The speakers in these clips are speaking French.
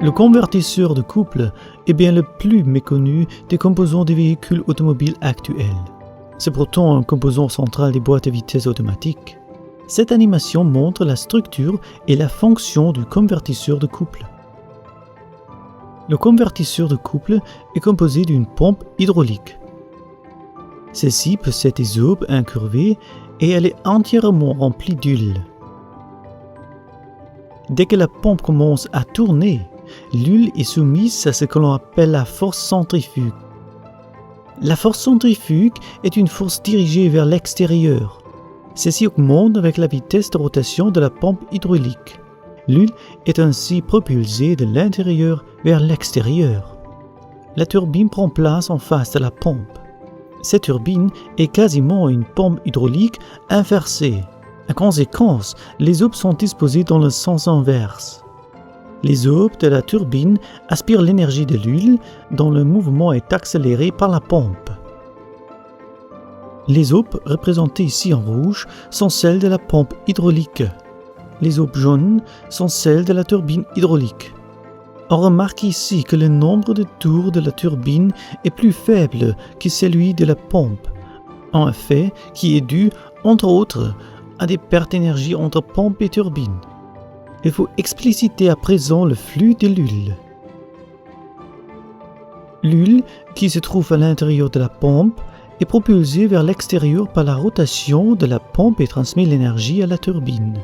Le convertisseur de couple est bien le plus méconnu des composants des véhicules automobiles actuels. C'est pourtant un composant central des boîtes à vitesse automatiques. Cette animation montre la structure et la fonction du convertisseur de couple. Le convertisseur de couple est composé d'une pompe hydraulique. Celle-ci possède des aubes incurvées et elle est entièrement remplie d'huile. Dès que la pompe commence à tourner, l'huile est soumise à ce que l'on appelle la force centrifuge. La force centrifuge est une force dirigée vers l'extérieur. Celle-ci augmente avec la vitesse de rotation de la pompe hydraulique. L'huile est ainsi propulsée de l'intérieur vers l'extérieur. La turbine prend place en face de la pompe. Cette turbine est quasiment une pompe hydraulique inversée. En conséquence, les aubes sont disposées dans le sens inverse. Les aubes de la turbine aspirent l'énergie de l'huile dont le mouvement est accéléré par la pompe. Les aubes représentées ici en rouge sont celles de la pompe hydraulique. Les aubes jaunes sont celles de la turbine hydraulique. On remarque ici que le nombre de tours de la turbine est plus faible que celui de la pompe, un fait qui est dû, entre autres, à des pertes d'énergie entre pompe et turbine. Il faut expliciter à présent le flux de l'huile. L'huile, qui se trouve à l'intérieur de la pompe, est propulsée vers l'extérieur par la rotation de la pompe et transmet l'énergie à la turbine.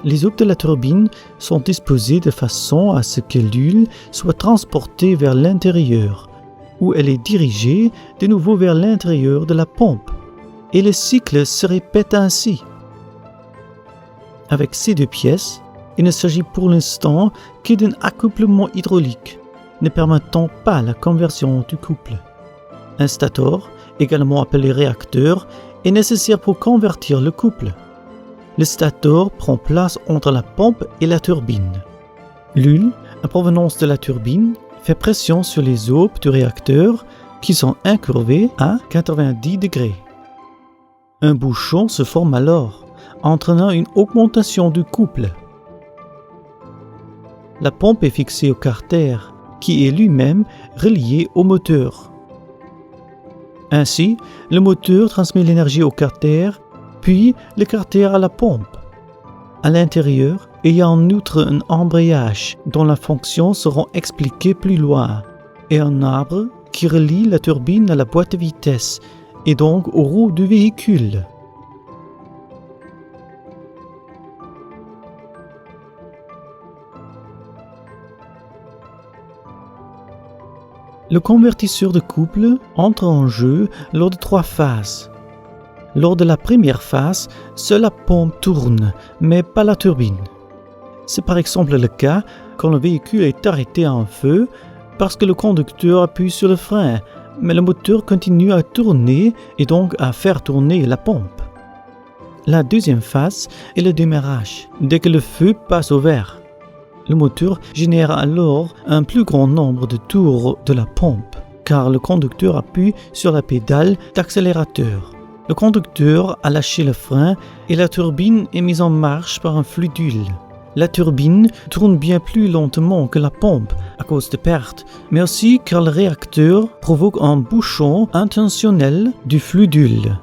Les aubes de la turbine sont disposées de façon à ce que l'huile soit transportée vers l'intérieur, où elle est dirigée de nouveau vers l'intérieur de la pompe, et le cycle se répète ainsi. Avec ces deux pièces, il ne s'agit pour l'instant que d'un accouplement hydraulique, ne permettant pas la conversion du couple. Un stator, également appelé réacteur, est nécessaire pour convertir le couple. Le stator prend place entre la pompe et la turbine. L'huile, en provenance de la turbine, fait pression sur les aubes du réacteur qui sont incurvées à 90 degrés. Un bouchon se forme alors, entraînant une augmentation du couple. La pompe est fixée au carter, qui est lui-même relié au moteur. Ainsi, le moteur transmet l'énergie au carter, puis le carter à la pompe. À l'intérieur, il y a en outre un embrayage dont la fonction sera expliquée plus loin, et un arbre qui relie la turbine à la boîte de vitesse, et donc aux roues du véhicule. Le convertisseur de couple entre en jeu lors de 3 phases. Lors de la première phase, seule la pompe tourne, mais pas la turbine. C'est par exemple le cas quand le véhicule est arrêté à un feu parce que le conducteur appuie sur le frein, mais le moteur continue à tourner et donc à faire tourner la pompe. La deuxième phase est le démarrage, dès que le feu passe au vert. Le moteur génère alors un plus grand nombre de tours de la pompe, car le conducteur appuie sur la pédale d'accélérateur. Le conducteur a lâché le frein et la turbine est mise en marche par un flux d'huile. La turbine tourne bien plus lentement que la pompe à cause de pertes, mais aussi car le réacteur provoque un bouchon intentionnel du flux d'huile,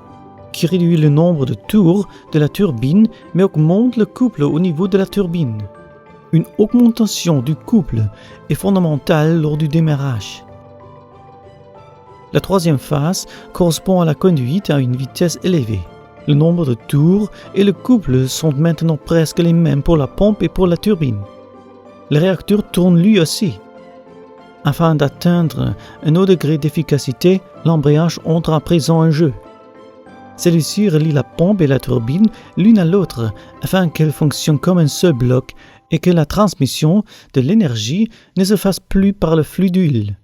qui réduit le nombre de tours de la turbine mais augmente le couple au niveau de la turbine. Une augmentation du couple est fondamentale lors du démarrage. La troisième phase correspond à la conduite à une vitesse élevée. Le nombre de tours et le couple sont maintenant presque les mêmes pour la pompe et pour la turbine. Le réacteur tourne lui aussi. Afin d'atteindre un haut degré d'efficacité, l'embrayage entre à présent en jeu. Celui-ci relie la pompe et la turbine l'une à l'autre afin qu'elles fonctionnent comme un seul bloc et que la transmission de l'énergie ne se fasse plus par le flux d'huile.